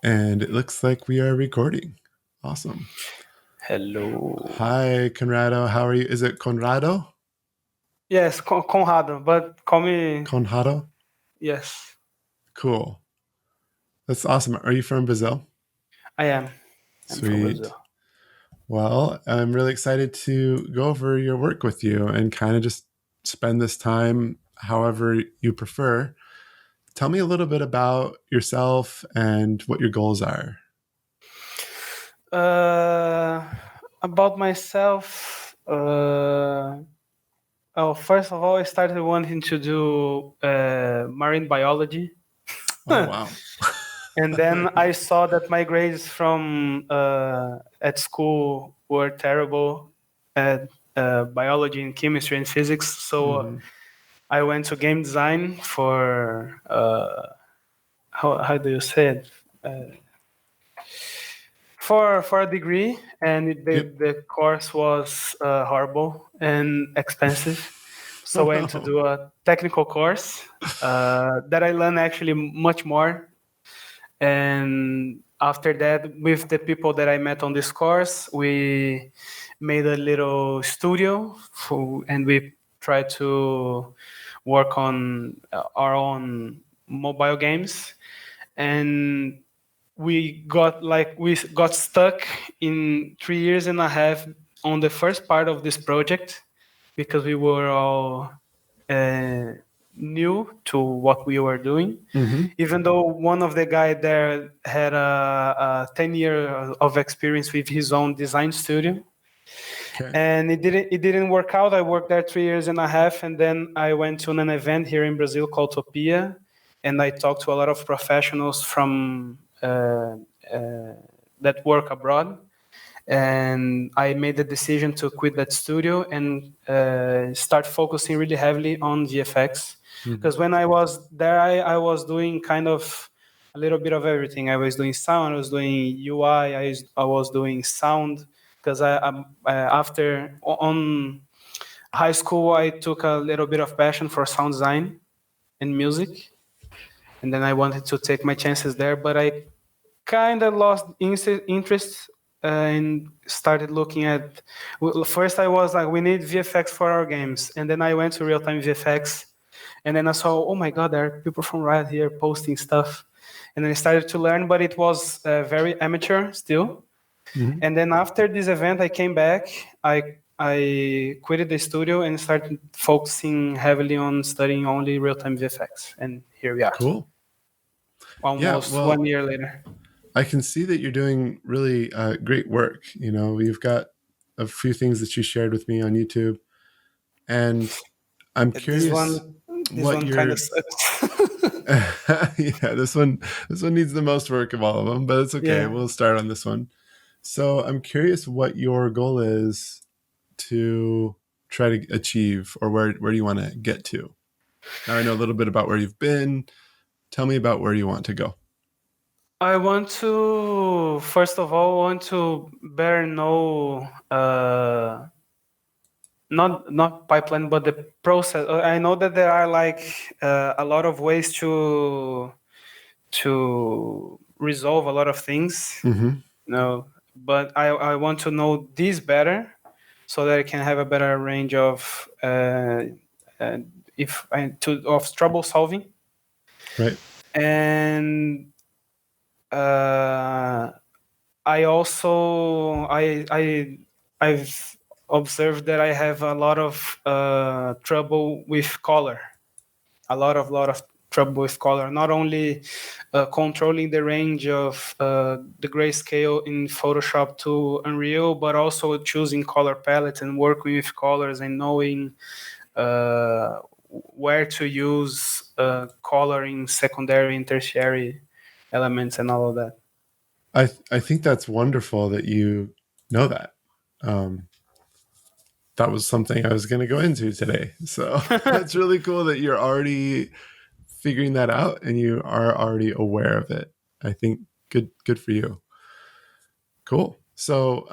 And it looks like we are recording. Awesome. Hello. Hi, Conrado. How are you? Is it Conrado? Yes, Conrado, but call me. Conrado? Yes, Cool. That's awesome. Are you from Brazil? I am. I'm from Sweet. Brazil. Well, I'm really excited to go over your work with you and kind of just spend this time however you prefer. Tell me a little bit about yourself and what your goals are. About myself, first of all, I started wanting to do marine biology. Oh, wow. And then I saw that my grades from at school were terrible at biology and chemistry and physics. So I went to game design for how do you say it? For a degree, and the course was horrible and expensive. So I went to do a technical course that I learned actually much more. And after that, with the people that I met on this course, we made a little studio and we tried to work on our own mobile games. And we got stuck in 3 years and a half on the first part of this project because we were all new to what we were doing. Even though one of the guy there had a 10 year of experience with his own design studio. Okay. And it didn't work out. I worked there 3 years and a half, and then I went to an event here in Brazil called Topia, and I talked to a lot of professionals from that work abroad. And I made the decision to quit that studio and start focusing really heavily on VFX. Because when I was there, I was doing kind of a little bit of everything. I was doing sound, I was doing UI, I was doing sound. Because after on high school, I took a little bit of passion for sound design and music. And then I wanted to take my chances there, but I kind of lost interest and started looking at. First, I was like, we need VFX for our games, and then I went to real time VFX, and then I saw, oh my god, there are people from Riot here posting stuff, and then I started to learn, but it was very amateur still. And then after this event, I came back. I quitted the studio and started focusing heavily on studying only real time VFX, and here we are. Cool. Almost Yeah, well, 1 year later. I can see that you're doing really great work. You know, you've got a few things that you shared with me on YouTube, and I'm curious This one kind of sucks. yeah, this one needs the most work of all of them, but it's okay. Yeah. We'll start on this one. So I'm curious what your goal is to try to achieve, or where do you want to get to? Now I know a little bit about where you've been. Tell me about where you want to go. I want to, first of all, better know not pipeline, but the process. I know that there are a lot of ways to resolve a lot of things. No, but I want to know this better so that I can have a better range of trouble solving. Right. And I also I've observed that I have a lot of trouble with color, a lot of trouble with color. Not only controlling the range of the grayscale in Photoshop to Unreal, but also choosing color palettes and working with colors and knowing where to use color in secondary and tertiary elements and all of that. I think that's wonderful that you know that. That was something I was going to go into today. So that's really cool that you're already figuring that out and you are already aware of it. I think good for you. Cool. So,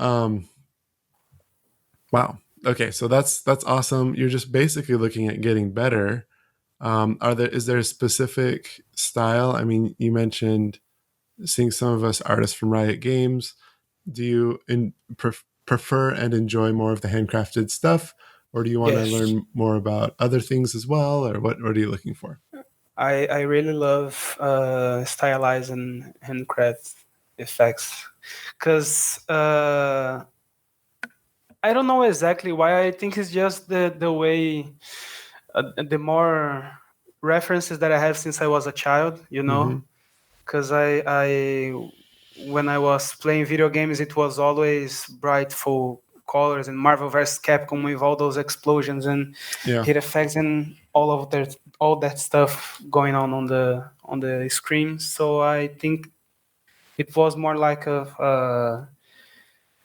wow. Okay. So that's awesome. You're just basically looking at getting better. Is there a specific style? I mean, you mentioned seeing some of us artists from Riot Games. Do you prefer and enjoy more of the handcrafted stuff, or do you want to Yes. learn more about other things as well, or what are you looking for? I really love stylized and handcraft effects because I don't know exactly why. I think it's just the way, the more references that I have since I was a child, you Mm-hmm. know. Because when I was playing video games, it was always bright, full colors, and Marvel vs. Capcom with all those explosions and Yeah. hit effects and all that stuff going on the screen. So I think it was more like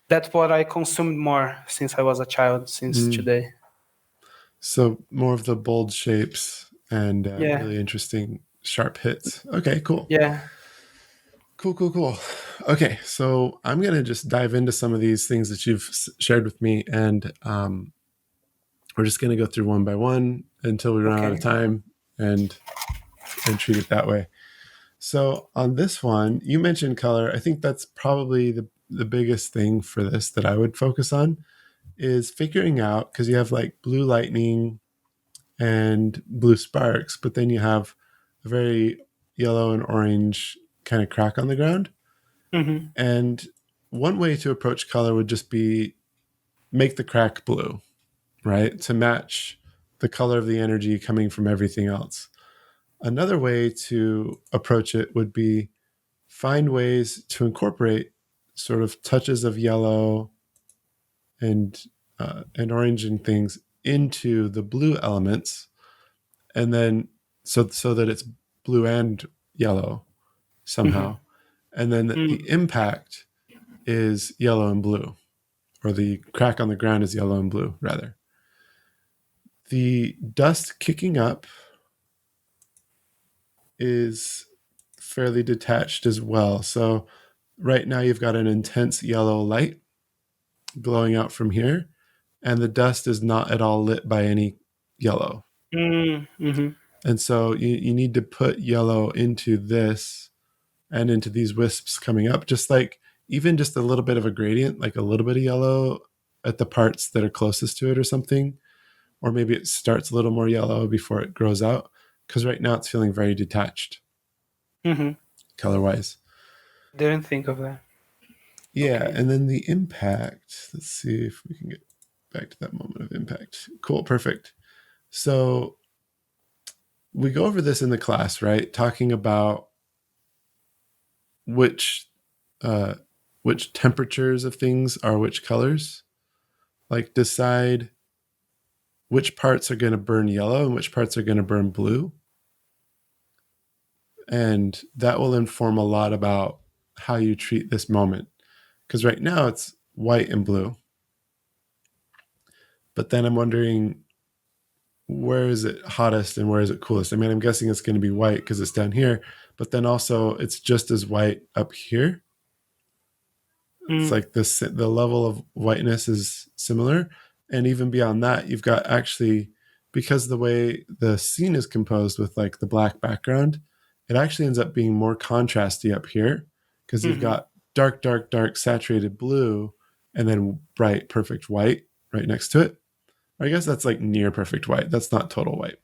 that's what I consumed more since I was a child, since Mm. today. So more of the bold shapes and Yeah, really interesting sharp hits. Okay, cool. yeah, Cool. Okay, so I'm going to just dive into some of these things that you've shared with me, and we're just going to go through one by one until we run out of okay. time and treat it that way. So on this one, you mentioned color. I think that's probably the biggest thing for this that I would focus on is figuring out, because you have like blue lightning and blue sparks, but then you have a very yellow and orange kind of crack on the ground. Mm-hmm. And one way to approach color would just be make the crack blue, right? To match the color of the energy coming from everything else. Another way to approach it would be find ways to incorporate sort of touches of yellow and orange and things into the blue elements, and then so that it's blue and yellow Mm-hmm. somehow, and then the impact is yellow and blue, or the crack on the ground is yellow and blue rather. The dust kicking up is fairly detached as well. So right now you've got an intense yellow light glowing out from here, and the dust is not at all lit by any yellow. Mm-hmm. And so you need to put yellow into this and into these wisps coming up, just like even just a little bit of a gradient, like a little bit of yellow at the parts that are closest to it or something. Or maybe it starts a little more yellow before it grows out, because right now it's feeling very detached Mm-hmm. color wise. Didn't think of that. Yeah. Okay. And then the impact, let's see if we can get back to that moment of impact. Cool. Perfect. So we go over this in the class, right? Talking about which uh, which temperatures of things are which colors. Like decide which parts are going to burn yellow and which parts are going to burn blue, and that will inform a lot about how you treat this moment. Because right now it's white and blue, but then I'm wondering, where is it hottest and where is it coolest? I mean, I'm guessing it's going to be white because it's down here, but then also it's just as white up here. It's Mm. like this, the level of whiteness is similar. And even beyond that, you've got actually, because the way the scene is composed with like the black background, it actually ends up being more contrasty up here because you've Mm-hmm. got dark saturated blue and then bright perfect white right next to it. I guess that's like near perfect white. That's not total white.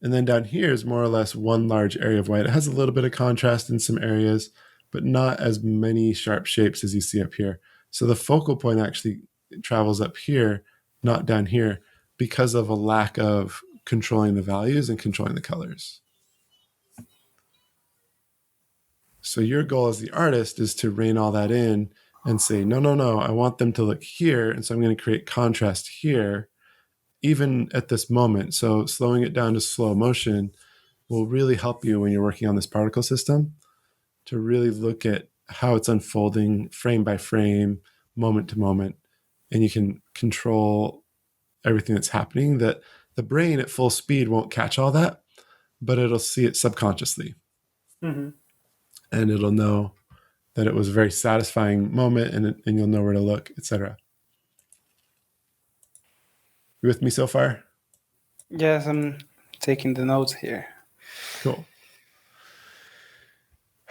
And then down here is more or less one large area of white. It has a little bit of contrast in some areas, but not as many sharp shapes as you see up here. So the focal point actually travels up here, not down here, because of a lack of controlling the values and controlling the colors. So your goal as the artist is to rein all that in and say, no, I want them to look here. And so I'm going to create contrast here, even at this moment. So slowing it down to slow motion will really help you when you're working on this particle system to really look at how it's unfolding frame by frame, moment to moment, and you can control everything that's happening. That the brain at full speed won't catch all that, but it'll see it subconsciously, Mm-hmm. and it'll know that it was a very satisfying moment, and you'll know where to look, etc. You with me so far? Yes, I'm taking the notes here. Cool.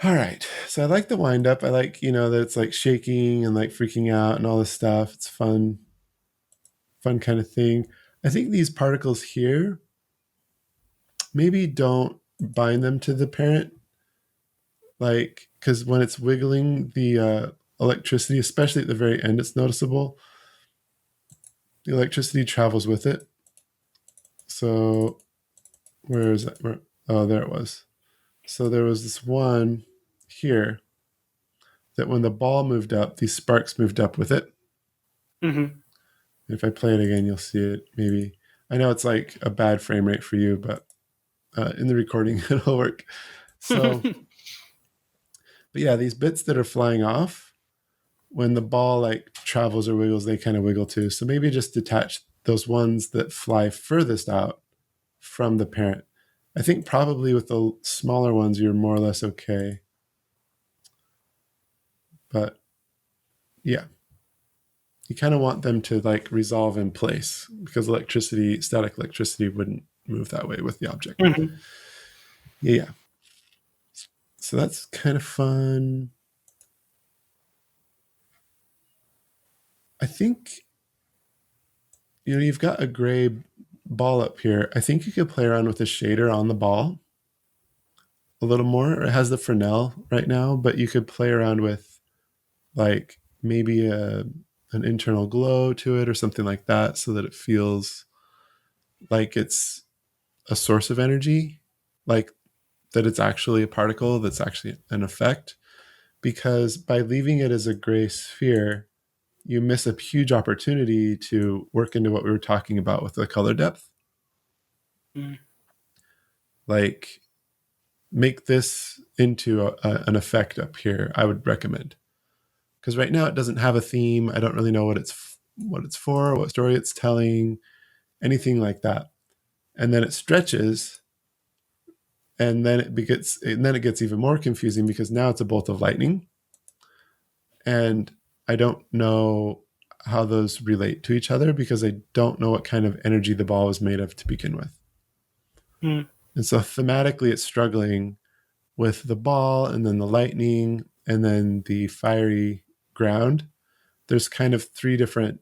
All right. So I like the wind up. I like, that it's like shaking and like freaking out and all this stuff. It's fun kind of thing. I think these particles here, maybe don't bind them to the parent. Like, because when it's wiggling, the electricity, especially at the very end, it's noticeable. The electricity travels with it. So where is that? Oh, there it was. So there was this one here that when the ball moved up, these sparks moved up with it. Mm-hmm. If I play it again, you'll see it. Maybe I know it's like a bad frame rate for you, but in the recording it'll work. So, but yeah, these bits that are flying off, when the ball like travels or wiggles, they kind of wiggle too. So maybe just detach those ones that fly furthest out from the parent. I think probably with the smaller ones, you're more or less okay. But yeah, you kind of want them to like resolve in place because static electricity wouldn't move that way with the object. Mm-hmm. Yeah. So that's kind of fun. I think, you've got a gray ball up here. I think you could play around with the shader on the ball a little more. It has the Fresnel right now, but you could play around with like maybe an internal glow to it or something like that so that it feels like it's a source of energy, like that it's actually a particle that's actually an effect. Because by leaving it as a gray sphere, you miss a huge opportunity to work into what we were talking about with the color depth. Mm. Like, make this into an effect up here. I would recommend, because right now it doesn't have a theme. I don't really know what it's for, what story it's telling, anything like that. And then it stretches, and then it gets even more confusing because now it's a bolt of lightning, and I don't know how those relate to each other because I don't know what kind of energy the ball was made of to begin with. Mm. And so thematically, it's struggling with the ball and then the lightning and then the fiery ground. There's kind of three different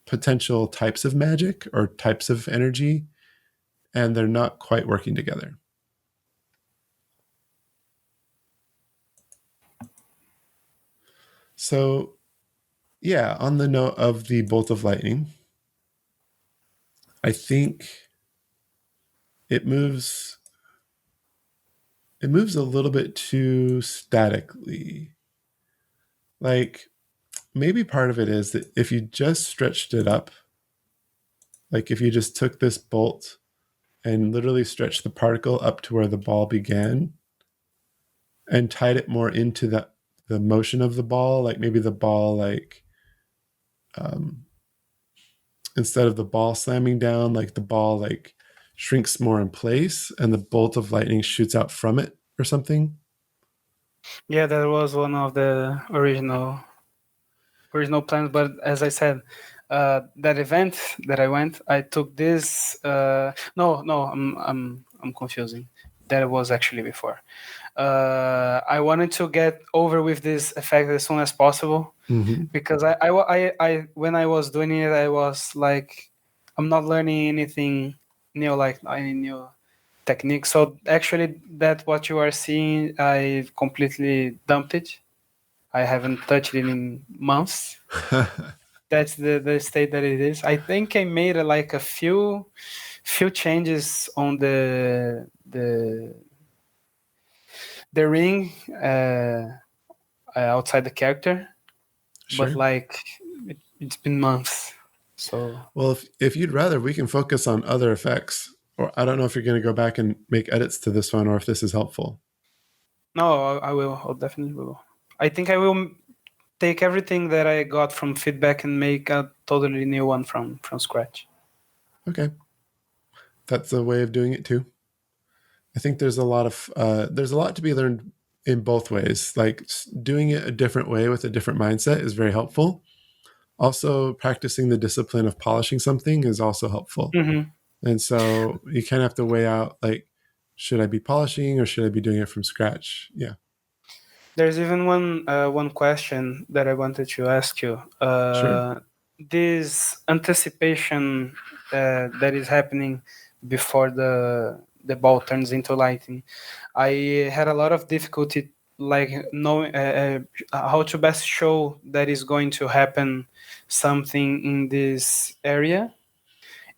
potential types of magic or types of energy, and they're not quite working together. So, yeah, on the note of the bolt of lightning, I think it moves a little bit too statically. Like, maybe part of it is that if you just stretched it up, like if you just took this bolt and literally stretched the particle up to where the ball began and tied it more into the motion of the ball, like maybe the ball, like um, instead of the ball slamming down, like the ball like shrinks more in place and the bolt of lightning shoots out from it or something. Yeah, that was one of the original plans. But as I said, that event that I went, I took this. No, I'm confusing. That was actually before. I wanted to get over with this effect as soon as possible Mm-hmm. because I when I was doing it, I was like, I'm not learning anything new, like any new technique. So actually, that what you are seeing, I completely dumped it. I haven't touched it in months. That's the state that it is. I think I made like a few changes on the ring outside the character, but Sure. like it's been months. So Well, if you'd rather, we can focus on other effects. Or I don't know if you're going to go back and make edits to this one or if this is helpful. no, I will. I'll definitely will. I think I will take everything that I got from feedback and make a totally new one from scratch. Okay. That's a way of doing it too. I think there's a lot to be learned in both ways. Like doing it a different way with a different mindset is very helpful. Also, practicing the discipline of polishing something is also helpful. Mm-hmm. And so you kind of have to weigh out like, should I be polishing or should I be doing it from scratch? Yeah. There's even one question that I wanted to ask you. Sure. This anticipation that is happening before the ball turns into lightning, I had a lot of difficulty like knowing how to best show that is going to happen something in this area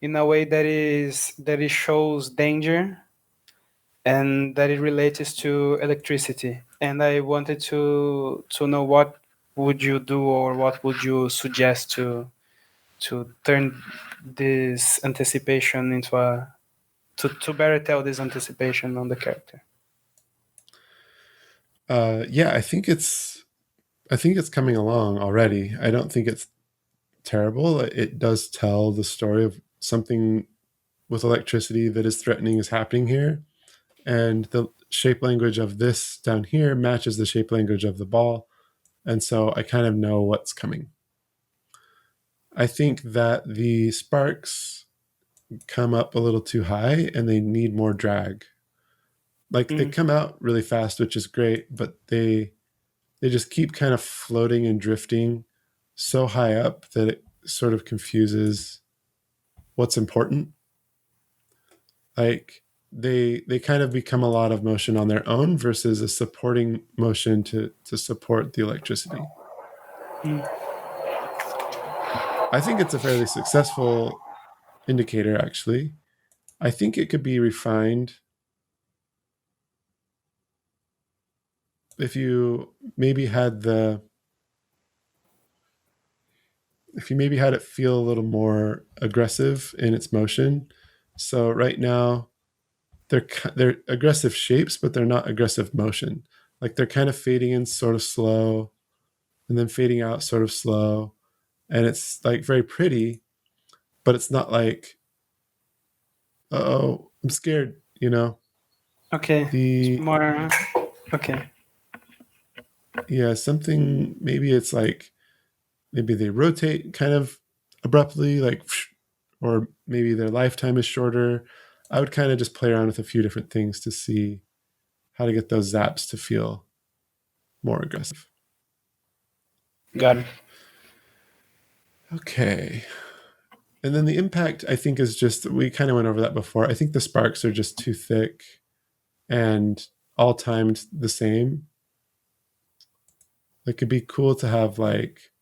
in a way that it shows danger and that it relates to electricity. And I wanted to know what would you do or what would you suggest to turn this anticipation into a to better tell this anticipation on the character. Yeah, I think it's coming along already. I don't think it's terrible. It does tell the story of something with electricity that is threatening is happening here. And the shape language of this down here matches the shape language of the ball. And so I kind of know what's coming. I think that the sparks come up a little too high and they need more drag. Like they come out really fast, which is great, but they just keep kind of floating and drifting so high up that it sort of confuses what's important. Like they kind of become a lot of motion on their own versus a supporting motion to support the electricity. I think it's a fairly successful indicator, actually. I think it could be refined if you maybe had the if you maybe had it feel a little more aggressive in its motion. So right now they're aggressive shapes, but they're not aggressive motion. Like they're kind of fading in sort of slow and then fading out sort of slow. And it's like very pretty, but it's not like, oh, I'm scared, you know? Okay. It's The more okay. yeah, something maybe it's like maybe they rotate kind of abruptly, like or maybe their lifetime is shorter. I would kind of just play around with a few different things to see how to get those zaps to feel more aggressive. Got it. Okay. And then the impact, I think, is just, we kind of went over that before. I think the sparks are just too thick and all timed the same. It could be cool to have like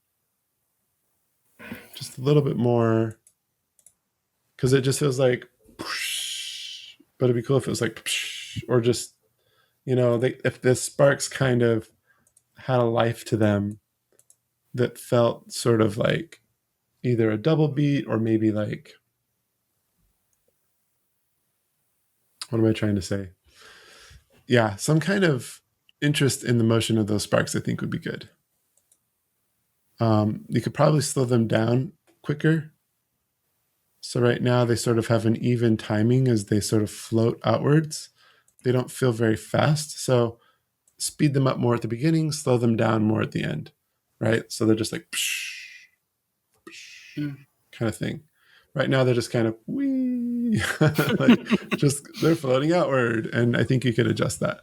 just a little bit more, because it just feels like, but it'd be cool if it was like, or just, if the sparks kind of had a life to them that felt sort of like either a double beat or maybe like, what am I trying to say? Yeah, some kind of interest in the motion of those sparks, I think would be good. You could probably slow them down quicker. So right now they sort of have an even timing as they sort of float outwards. They don't feel very fast. So speed them up more at the beginning, slow them down more at the end, right? So they're just like kind of thing. Right now they're just kind of wee, like just they're floating outward, and I think you could adjust that.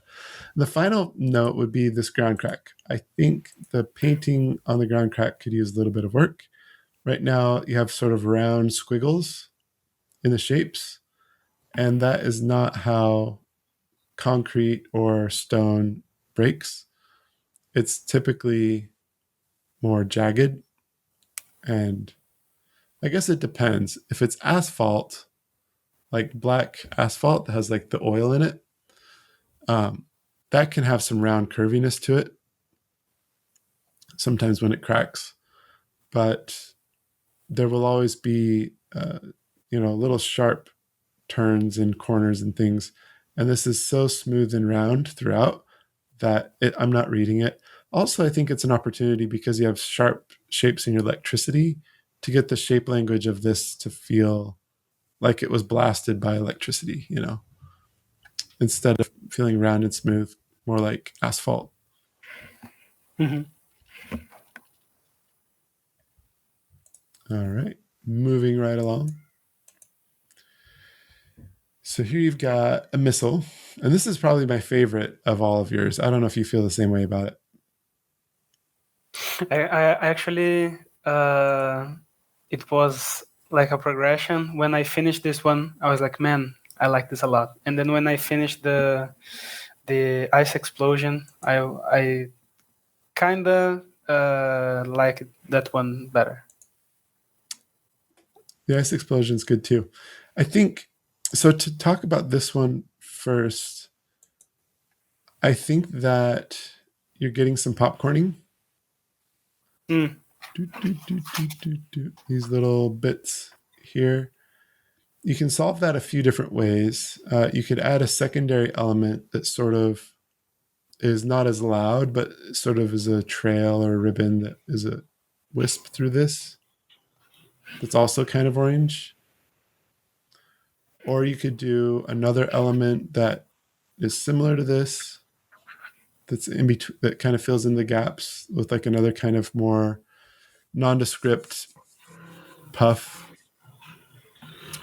The final note would be this ground crack. I think the painting on the ground crack could use a little bit of work. Right now you have sort of round squiggles in the shapes, and that is not how concrete or stone breaks. It's typically more jagged, and I guess it depends. If it's asphalt, like black asphalt that has like the oil in it, that can have some round curviness to it sometimes when it cracks, but there will always be little sharp turns and corners and things, and this is so smooth and round throughout that I'm not reading it. Also, I think it's an opportunity because you have sharp shapes in your electricity to get the shape language of this to feel like it was blasted by electricity, instead of feeling round and smooth, more like asphalt. Mm-hmm. All right, moving right along. So here you've got a missile, and this is probably my favorite of all of yours. I don't know if you feel the same way about it. I actually, it was like a progression. When I finished this one, I was like, man, I like this a lot. And then when I finished the ice explosion, I kind of like that one better. The ice explosion is good too. I think so. To talk about this one first, I think that you're getting some popcorning. Mm. These little bits here. You can solve that a few different ways. You could add a secondary element that sort of is not as loud, but sort of is a trail or a ribbon that is a wisp through this. That's also kind of orange. Or you could do another element that is similar to this, that's in between, that kind of fills in the gaps with like another kind of more nondescript puff.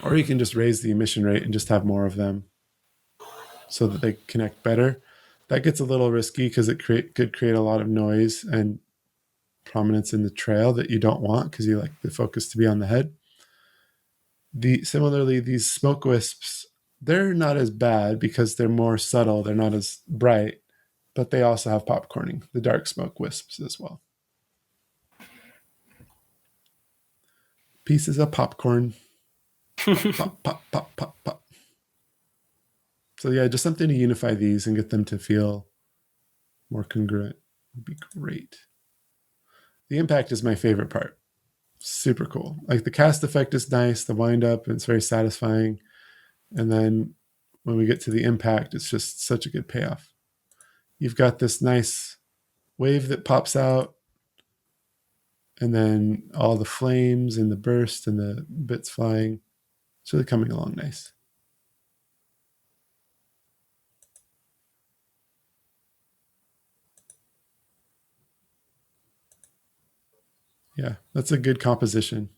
Or you can just raise the emission rate and just have more of them so that they connect better. That gets a little risky because it could create a lot of noise and prominence in the trail that you don't want because you like the focus to be on the head. Similarly, these smoke wisps, they're not as bad because they're more subtle. They're not as bright, but they also have popcorning, the dark smoke wisps as well. Pieces of popcorn. Pop, pop, pop, pop, pop. So yeah, just something to unify these and get them to feel more congruent would be great. The impact is my favorite part. Super cool. Like the cast effect is nice, the wind up, it's very satisfying. And then when we get to the impact, it's just such a good payoff. You've got this nice wave that pops out, and then all the flames and the burst and the bits flying. It's really coming along nice. Yeah, that's a good composition.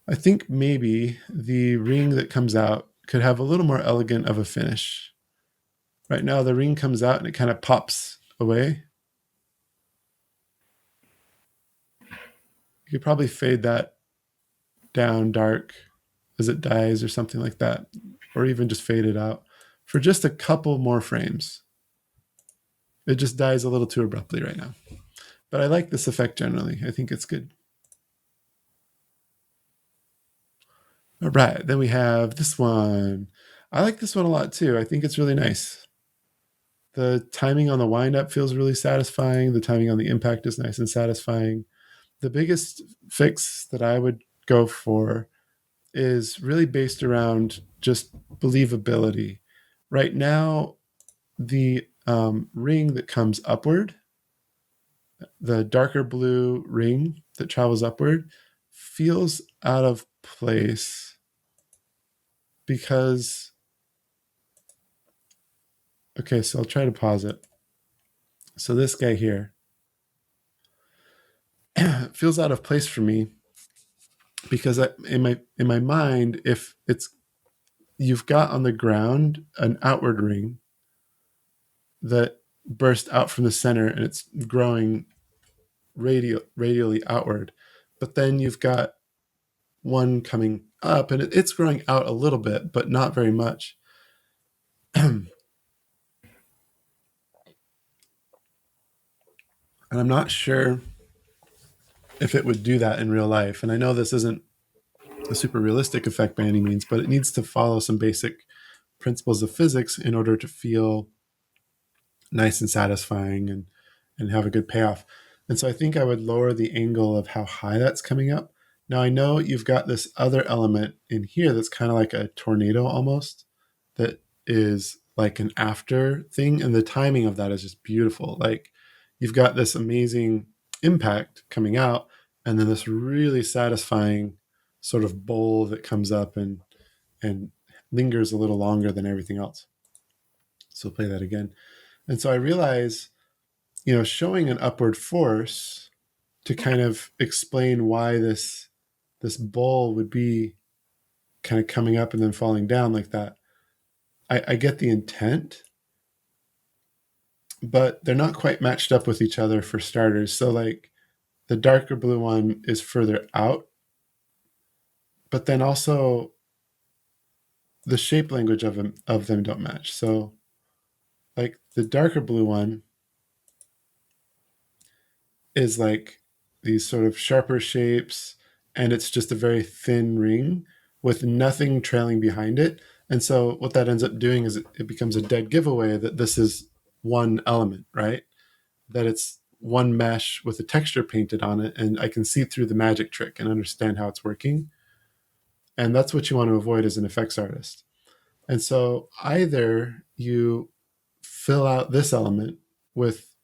I think maybe the ring that comes out could have a little more elegant of a finish. Right now, the ring comes out and it kind of pops away. You could probably fade that down dark as it dies or something like that, or even just fade it out for just a couple more frames. It just dies a little too abruptly right now. But I like this effect generally. I think it's good. All right, then we have this one. I like this one a lot too. I think it's really nice. The timing on the wind up feels really satisfying. The timing on the impact is nice and satisfying. The biggest fix that I would go for is really based around just believability. Right now, the ring that comes upward, the darker blue ring that travels upward, feels out of place because, okay, so I'll try to pause it. So this guy here feels out of place for me because in my mind, if it's you've got on the ground an outward ring that burst out from the center and it's growing radially outward, but then you've got one coming up and it's growing out a little bit, but not very much. And I'm not sure if it would do that in real life. And I know this isn't a super realistic effect by any means, but it needs to follow some basic principles of physics in order to feel nice and satisfying and have a good payoff. And so I think I would lower the angle of how high that's coming up. Now I know you've got this other element in here that's kind of like a tornado almost, that is like an after thing. And the timing of that is just beautiful. Like you've got this amazing impact coming out, and then this really satisfying sort of bowl that comes up and lingers a little longer than everything else. So play that again. And so I realize, showing an upward force to kind of explain why this this bowl would be kind of coming up and then falling down like that. I get the intent, but they're not quite matched up with each other for starters. So like the darker blue one is further out, but then also the shape language of them don't match. So like the darker blue one is like these sort of sharper shapes, and it's just a very thin ring with nothing trailing behind it. And so what that ends up doing is it becomes a dead giveaway that this is one element, right? That it's one mesh with a texture painted on it, and I can see through the magic trick and understand how it's working. And that's what you want to avoid as an effects artist. And so either you fill out this element with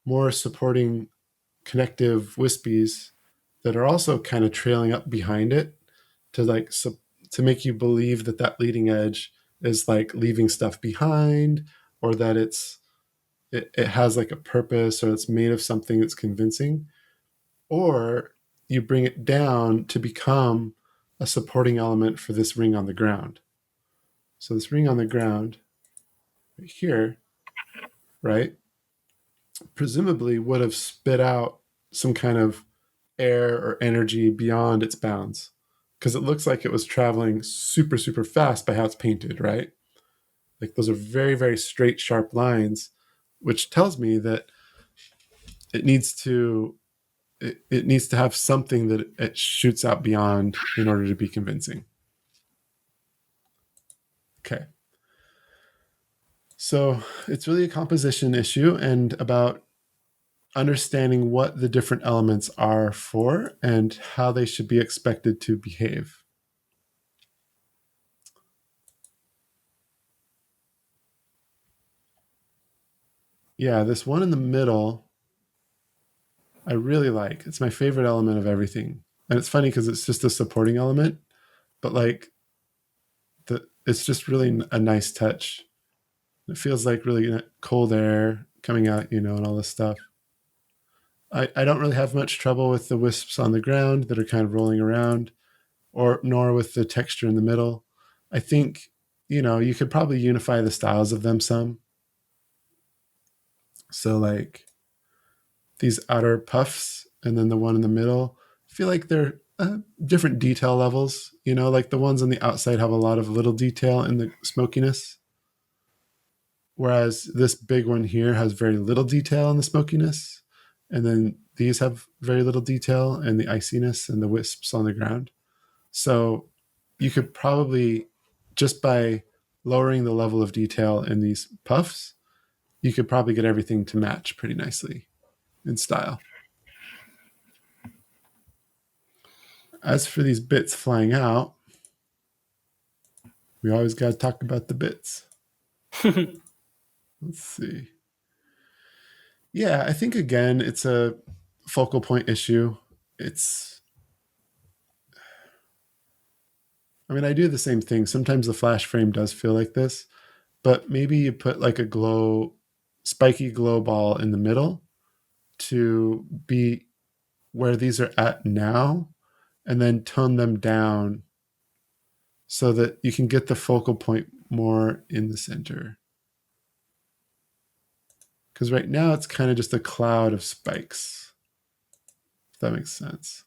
more supporting connective wispies that are also kind of trailing up behind it to like to make you believe that that leading edge is like leaving stuff behind, or that it has like a purpose, or it's made of something that's convincing. Or you bring it down to become a supporting element for this ring on the ground. So this ring on the ground right here, right, presumably would have spit out some kind of air or energy beyond its bounds, because it looks like it was traveling super, super fast by how it's painted, right? Like those are very, very straight, sharp lines, which tells me that it needs to it needs to have something that it shoots out beyond in order to be convincing. Okay. So it's really a composition issue and about understanding what the different elements are for and how they should be expected to behave. Yeah, this one in the middle, I really like. It's my favorite element of everything. And it's funny because it's just a supporting element, but like it's just really a nice touch. It feels like really cold air coming out, and all this stuff. I don't really have much trouble with the wisps on the ground that are kind of rolling around, or nor with the texture in the middle. I think, you could probably unify the styles of them some. So like these outer puffs and then the one in the middle, I feel like they're different detail levels. Like the ones on the outside have a lot of little detail in the smokiness, whereas this big one here has very little detail in the smokiness. And then these have very little detail and the iciness and the wisps on the ground. So you could probably, just by lowering the level of detail in these puffs, you could probably get everything to match pretty nicely in style. As for these bits flying out, we always got to talk about the bits. Let's see. Yeah, I think again, it's a focal point issue. I do the same thing. Sometimes the flash frame does feel like this, but maybe you put like a spiky glow ball in the middle to be where these are at now, and then tone them down so that you can get the focal point more in the center. Because right now it's kind of just a cloud of spikes, if that makes sense.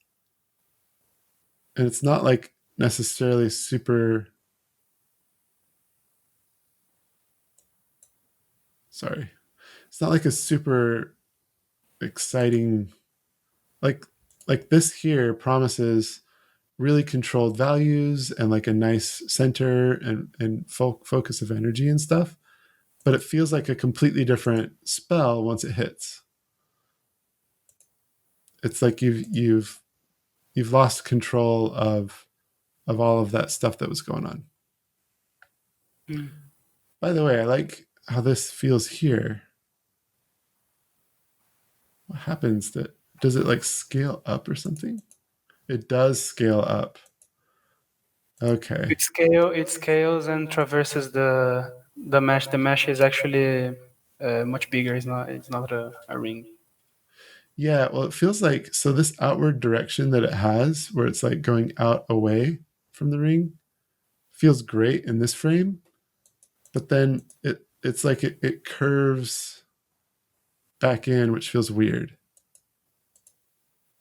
And it's not like necessarily super... Sorry. It's not like a super exciting... Like this here promises really controlled values and like a nice center and focus of energy and stuff, but it feels like a completely different spell once it hits. It's like you've lost control of all of that stuff that was going on. By the way, I like how this feels here. What happens? Does it like scale up or something? It does scale up. Okay. It scales and traverses the mesh. The mesh is actually much bigger. It's not a ring. Yeah, well, it feels like so this outward direction that it has, where it's like going out away from the ring, feels great in this frame, but then it's like it curves back in, which feels weird.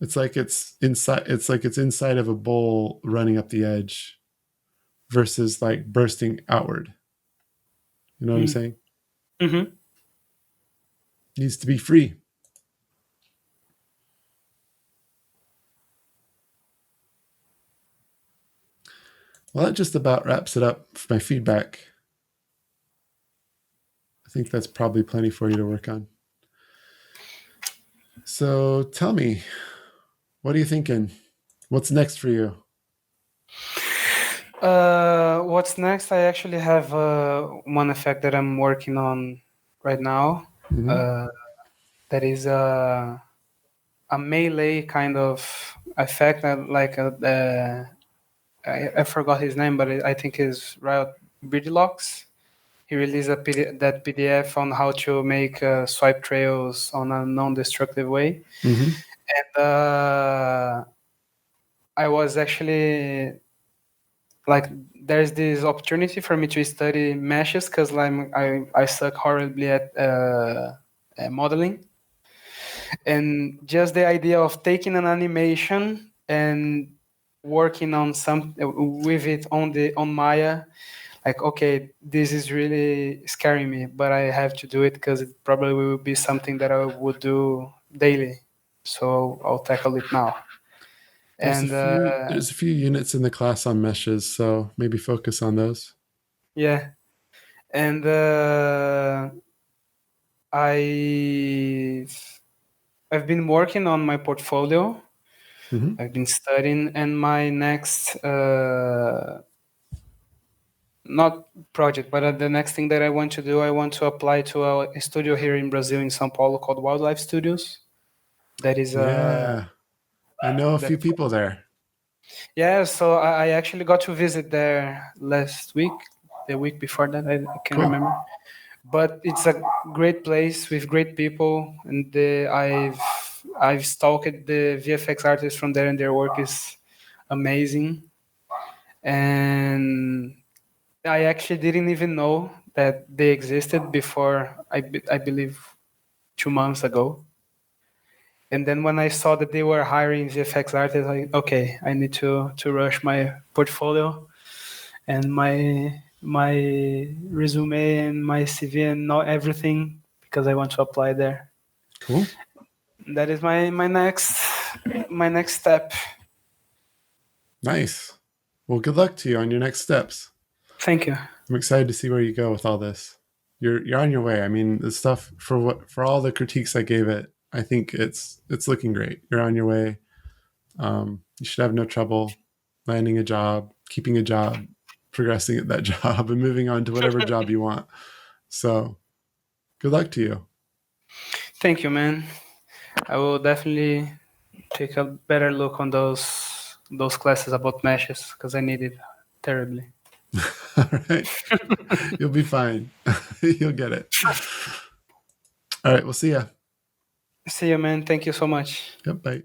It's like it's inside of a bowl running up the edge versus like bursting outward. You know what I'm saying? Mm-hmm. Needs to be free. Well, that just about wraps it up for my feedback. I think that's probably plenty for you to work on. So tell me, what are you thinking? What's next for you? What's next? I actually have one effect that I'm working on right now. Mm-hmm. Uh, that is a melee kind of effect, like I forgot his name, but I think it's Riot Bridgelocks. He released that PDF on how to make swipe trails on a non-destructive way. Mm-hmm. And I was actually like, there's this opportunity for me to study meshes because I suck horribly at modeling. And just the idea of taking an animation and working on some with it on Maya, like, okay, this is really scaring me, but I have to do it because it probably will be something that I would do daily. So I'll tackle it now. And There's a few units in the class on meshes, so maybe focus on those. yeah, and I've been working on my portfolio. Mm-hmm. I've been studying, and my next not project, but the next thing that I want to do, I want to apply to a studio here in Brazil, in São Paulo, called Wildlife Studios. That is Yeah, I know a few that people there. yeah. So I actually got to visit there last week, the week before that. I can't Cool. remember, but it's a great place with great people, and I've stalked the VFX artists from there, and their work is amazing. And I actually didn't even know that they existed before, I believe 2 months ago. And then when I saw that they were hiring VFX artists, okay, I need to rush my portfolio and my resume and my CV and not everything, because I want to apply there. Cool. That is my next step. Nice. Well, good luck to you on your next steps. Thank you. I'm excited to see where you go with all this. You're on your way. I mean, the stuff for all the critiques I gave it, I think it's looking great. You're on your way. You should have no trouble landing a job, keeping a job, progressing at that job, and moving on to whatever job you want. So, good luck to you. Thank you, man. I will definitely take a better look on those classes about meshes, because I need it terribly. All right. You'll be fine. You'll get it. All right. We'll see ya. See you, man. Thank you so much. Yep. Bye.